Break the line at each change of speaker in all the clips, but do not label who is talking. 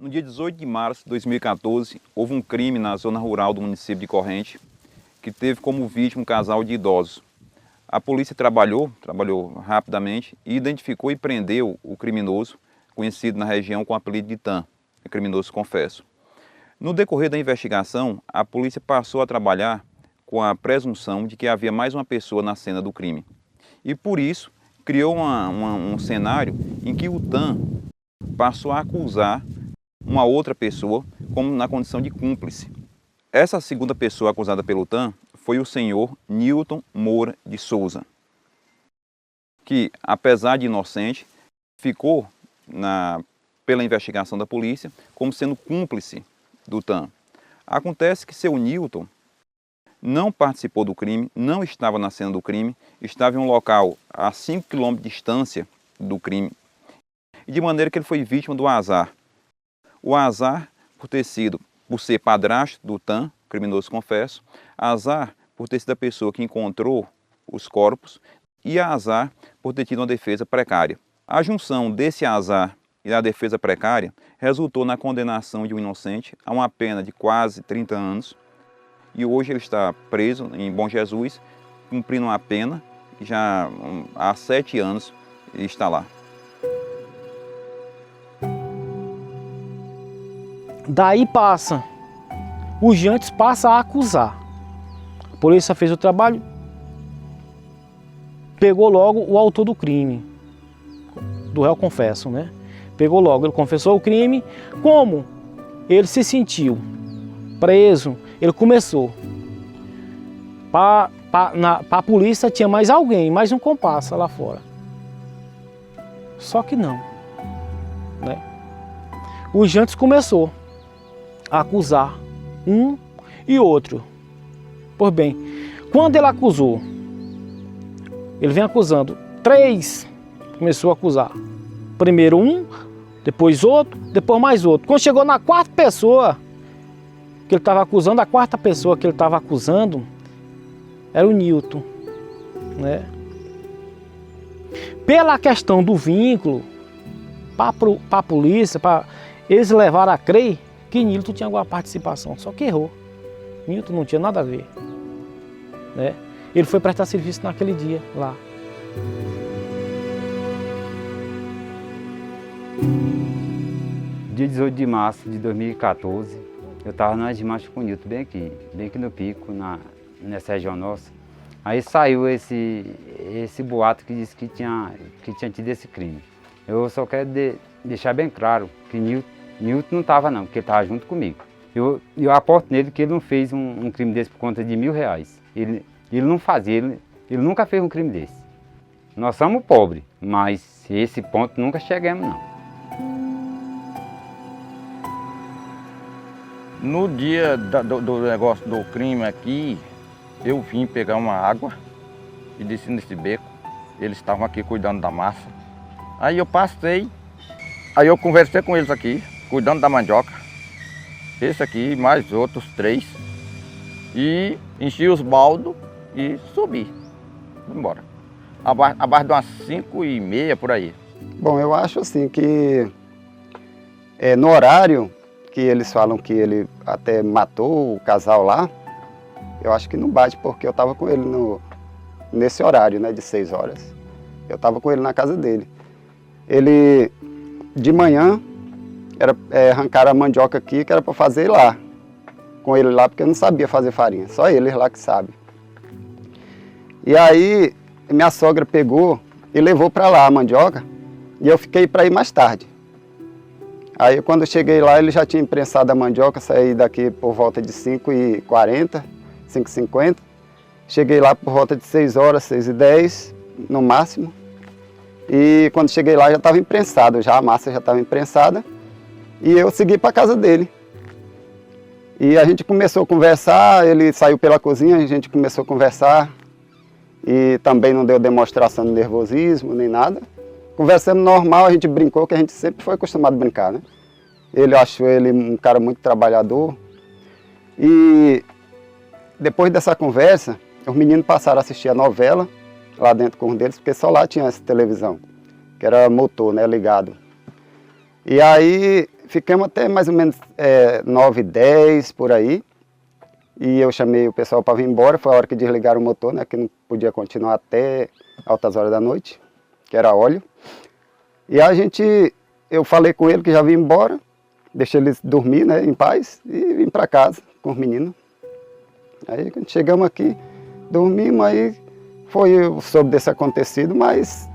No dia 18 de março de 2014, houve um crime na zona rural do município de Corrente, que teve como vítima um casal de idosos. A polícia trabalhou rapidamente e identificou e prendeu o criminoso, conhecido na região com o apelido de Tan, criminoso confesso. No decorrer da investigação, a polícia passou a trabalhar com a presunção de que havia mais uma pessoa na cena do crime. E por isso, criou um cenário em que o Tan passou a acusar uma outra pessoa como na condição de cúmplice. Essa segunda pessoa acusada pelo Tan foi o senhor Nilton Moura de Souza, que, apesar de inocente, ficou pela investigação da polícia como sendo cúmplice do Tan. Acontece que seu Nilton não participou do crime, não estava na cena do crime, estava em um local a 5 km de distância do crime, e de maneira que ele foi vítima do azar. O azar por ser padrasto do Tan, criminoso confesso, azar por ter sido a pessoa que encontrou os corpos e azar por ter tido uma defesa precária. A junção desse azar e da defesa precária resultou na condenação de um inocente a uma pena de quase 30 anos e hoje ele está preso em Bom Jesus, cumprindo uma pena, já há 7 anos está lá.
Daí passa, o Jantes passa a acusar. A polícia fez o trabalho, pegou logo o autor do crime, do réu confesso, né? Pegou logo, ele confessou o crime. Como ele se sentiu preso, ele começou. Para a polícia tinha mais alguém, mais um comparsa lá fora. Só que não, né? O Jantes começou a acusar um e outro. Pois bem, quando ele acusou, ele vem acusando 3, começou a acusar. Primeiro um, depois outro, depois mais outro. Quando chegou na 4ª pessoa que ele estava acusando, a 4ª pessoa que ele estava acusando era o Nilton, né? Pela questão do vínculo, para a polícia, eles levaram a crer que Nilton tinha alguma participação, só que errou. Nilton não tinha nada a ver, né? Ele foi prestar serviço naquele dia lá.
Dia 18 de março de 2014, eu estava na desmanche com o Nilton, bem aqui no Pico, nessa região nossa. Aí saiu esse boato que disse que tinha tido esse crime. Eu só quero deixar bem claro que Nilton não estava não, porque ele estava junto comigo. Eu aposto nele que ele não fez um crime desse por conta de R$1.000. Ele não fazia, ele nunca fez um crime desse. Nós somos pobres, mas esse ponto nunca chegamos não.
No dia do negócio do crime aqui, eu vim pegar uma água e desci nesse beco. Eles estavam aqui cuidando da massa. Aí eu passei, aí eu conversei com eles aqui, cuidando da mandioca. Esse aqui, mais outros 3. E enchi os baldos e subi. Fui embora. Abaixo de umas 5h30 por aí.
Bom, eu acho assim que no horário que eles falam que ele até matou o casal lá, eu acho que não bate, porque eu estava com ele nesse horário, né, de 6 horas. Eu estava com ele na casa dele. Ele, de manhã, arrancaram a mandioca aqui, que era para fazer lá, com ele lá, porque eu não sabia fazer farinha, só eles lá que sabem. E aí, minha sogra pegou e levou para lá a mandioca, e eu fiquei para ir mais tarde. Aí quando eu cheguei lá, ele já tinha imprensado a mandioca, saí daqui por volta de 5h40, 5h50. Cheguei lá por volta de 6 horas, 6h10, no máximo. E quando cheguei lá já estava imprensado, a massa já estava imprensada. E eu segui para a casa dele. E a gente começou a conversar, ele saiu pela cozinha, a gente começou a conversar. E também não deu demonstração de nervosismo, nem nada. Conversando normal, a gente brincou, que a gente sempre foi acostumado a brincar, né? Eu achou ele um cara muito trabalhador. E depois dessa conversa, os meninos passaram a assistir a novela lá dentro com um deles, porque só lá tinha essa televisão, que era motor, né, ligado. E aí ficamos até mais ou menos 9, 10 por aí. E eu chamei o pessoal para vir embora, foi a hora que desligaram o motor, né, que não podia continuar até altas horas da noite, que era óleo. E eu falei com ele que já vinha embora, deixei eles dormir, né, em paz e vim para casa com os meninos. Aí quando chegamos aqui, dormimos, aí eu soube desse acontecido, mas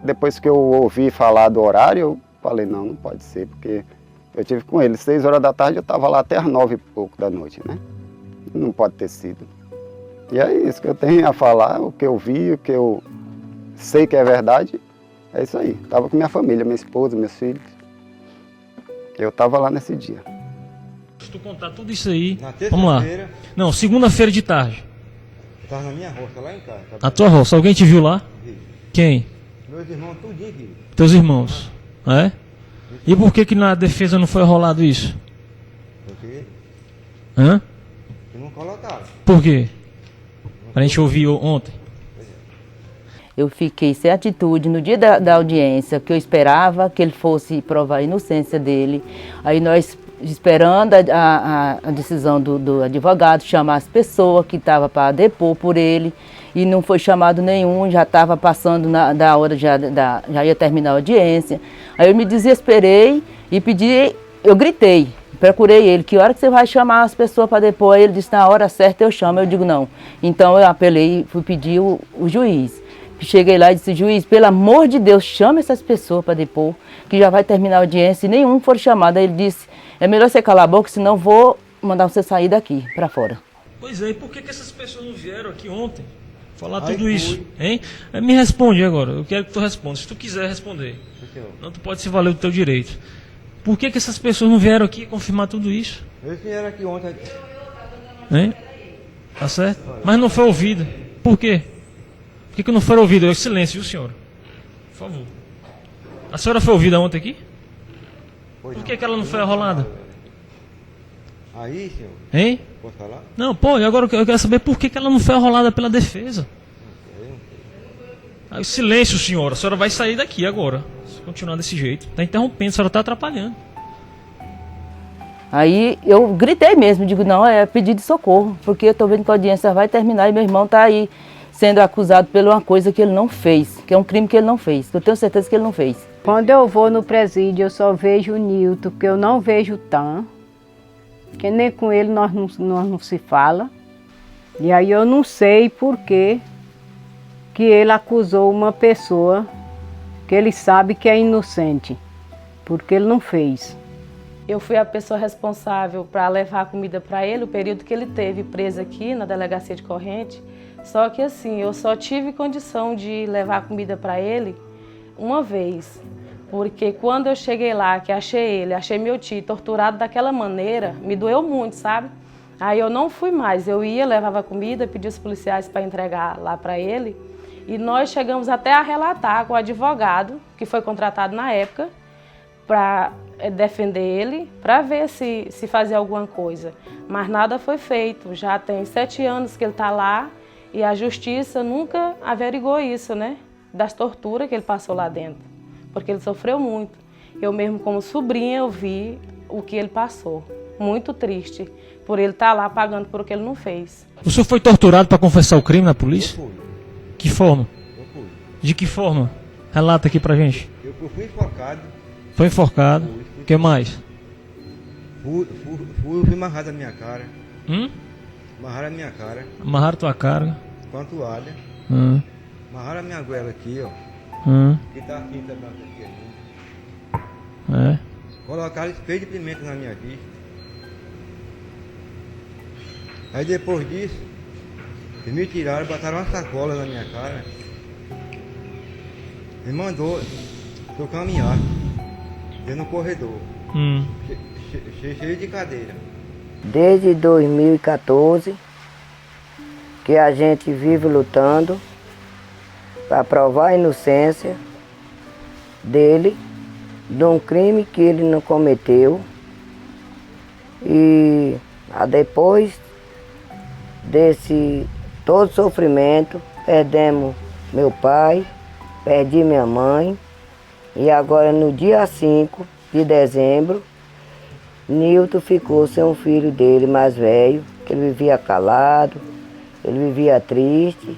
depois que eu ouvi falar do horário, eu falei, não pode ser, porque eu tive com ele 6 horas da tarde, eu estava lá até às 9 e pouco da noite, né? Não pode ter sido. E é isso que eu tenho a falar, o que eu vi, o que eu sei que é verdade, é isso aí. Estava com minha família, minha esposa, meus filhos. Eu estava lá nesse dia.
Se tu contar tudo isso aí,
Na
vamos lá.
terça-feira,
Não, segunda-feira de tarde.
eu tava na minha roça, lá em casa.
A tua roça, alguém te viu lá?
Vi.
Quem?
Meus irmãos tudinho viram.
Teus irmãos. É? E por que na defesa não foi rolado isso?
Porque
Hã?
que não colocaram.
Por quê? Pra gente ouvir ontem.
Eu fiquei sem atitude no dia da audiência, que eu esperava que ele fosse provar a inocência dele. Aí nós esperando a decisão do advogado, chamar as pessoas que estavam para depor por ele, e não foi chamado nenhum, já estava passando da hora, já ia terminar a audiência. Aí eu me desesperei e eu gritei, procurei ele, que hora que você vai chamar as pessoas para depor? Aí ele disse, na hora certa eu chamo, eu digo não. Então eu apelei, fui pedir o juiz. Cheguei lá e disse, juiz, pelo amor de Deus, chama essas pessoas para depor, que já vai terminar a audiência, e nenhum for chamado. Aí ele disse, é melhor você calar a boca, senão vou mandar você sair daqui, para fora.
Pois é, e por que essas pessoas não vieram aqui ontem falar tudo isso, hein? Me responde agora, eu quero que tu responda, se tu quiser responder. Não, tu pode se valer do teu direito. Por que essas pessoas não vieram aqui confirmar tudo isso?
Eles vieram aqui ontem.
Hein? Tá certo? Mas não foi ouvida. Por quê? Por que não foi ouvida? Silêncio, viu, senhora? Por favor. A senhora foi ouvida ontem aqui? Por que ela não foi arrolada?
Aí, senhor,
Hein?
posso falar?
Não, pode. Agora eu quero saber por que ela não foi arrolada pela defesa. Aí, silêncio, senhora. A senhora vai sair daqui agora. Se continuar desse jeito. Está interrompendo, a senhora está atrapalhando.
Aí eu gritei mesmo, digo, não, é pedido de socorro, porque eu estou vendo que a audiência vai terminar e meu irmão está aí sendo acusado por uma coisa que ele não fez, que é um crime que ele não fez, que eu tenho certeza que ele não fez.
Quando eu vou no presídio, eu só vejo o Nilton, que eu não vejo o Tan, que nem com ele nós não se fala. E aí eu não sei por que ele acusou uma pessoa que ele sabe que é inocente, porque ele não fez.
Eu fui a pessoa responsável para levar a comida para ele, o período que ele teve preso aqui na delegacia de Corrente. Só que assim, eu só tive condição de levar a comida para ele uma vez. Porque quando eu cheguei lá, que achei meu tio torturado daquela maneira, me doeu muito, sabe? Aí eu não fui mais, eu ia, levava comida, pedia os policiais para entregar lá para ele. E nós chegamos até a relatar com o advogado, que foi contratado na época, para defender ele, para ver se fazia alguma coisa. Mas nada foi feito, já tem 7 anos que ele está lá e a justiça nunca averigou isso, né? Das torturas que ele passou lá dentro, porque ele sofreu muito. Eu mesmo como sobrinha eu vi o que ele passou, muito triste, por ele estar lá pagando por o que ele não fez.
O senhor foi torturado para confessar o crime na polícia?
Eu fui.
Que forma?
Eu fui.
De que forma? Relata aqui pra gente.
Eu fui enforcado.
Foi enforcado. O que mais?
Fui amarrado a minha cara. Amarraram a minha cara
Amarraram tua cara.
com a toalha. Amarraram a minha goela aqui, ó. Que tá aqui, tá aqui.
É.
Colocaram espelho de pimenta na minha vista. Aí depois disso, eles me tiraram, botaram uma sacola na minha cara. E mandou eu caminhar dentro do corredor. Cheio de cadeira.
Desde 2014 que a gente vive lutando para provar a inocência dele de um crime que ele não cometeu. E depois desse todo sofrimento, perdemos meu pai, perdi minha mãe, e agora no dia 5
de dezembro, Nilton ficou sem um filho dele mais velho, que ele vivia calado, ele vivia triste.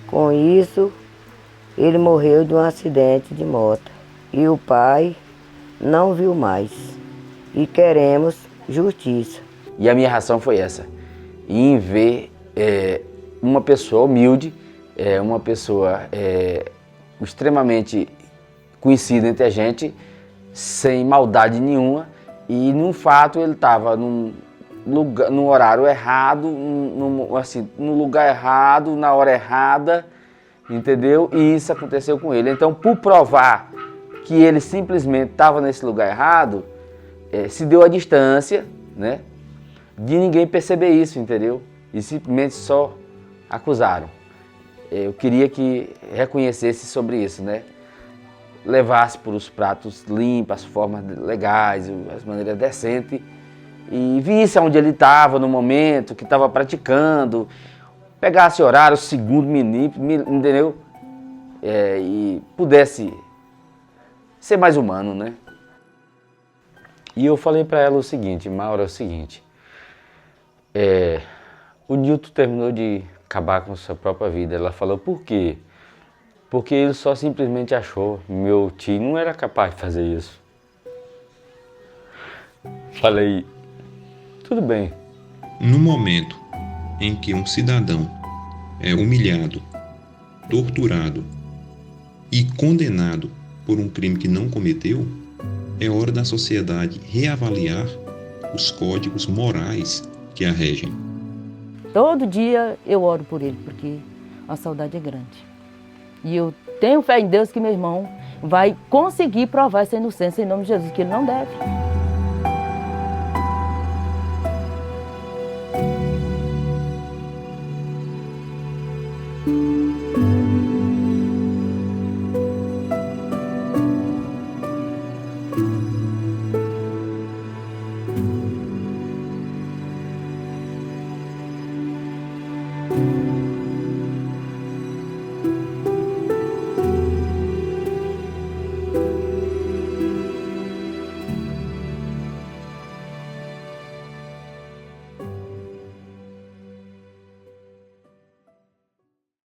Com isso, ele morreu de um acidente de moto. E o pai não viu mais. E queremos justiça.
E a minha reação foi essa, em ver uma pessoa humilde, uma pessoa extremamente conhecida entre a gente, sem maldade nenhuma, e num fato ele estava num horário errado, no lugar errado, na hora errada, entendeu? E isso aconteceu com ele. Então, por provar que ele simplesmente estava nesse lugar errado, se deu a distância, né, de ninguém perceber isso, entendeu? E simplesmente só acusaram. Eu queria que reconhecesse sobre isso, né? Levasse por os pratos limpos, as formas legais, as maneiras decentes, e visse onde ele estava no momento, que estava praticando, pegasse horário, segundo, minuto, entendeu? E pudesse ser mais humano, né? E eu falei para ela o seguinte, Maura, é o seguinte, o Nilton terminou de acabar com sua própria vida. Ela falou, por quê? Porque ele só simplesmente achou, meu tio não era capaz de fazer isso. Falei, tudo bem.
No momento em que um cidadão é humilhado, torturado e condenado por um crime que não cometeu, é hora da sociedade reavaliar os códigos morais que a regem.
Todo dia eu oro por ele, porque a saudade é grande. E eu tenho fé em Deus que meu irmão vai conseguir provar essa inocência em nome de Jesus, que ele não deve.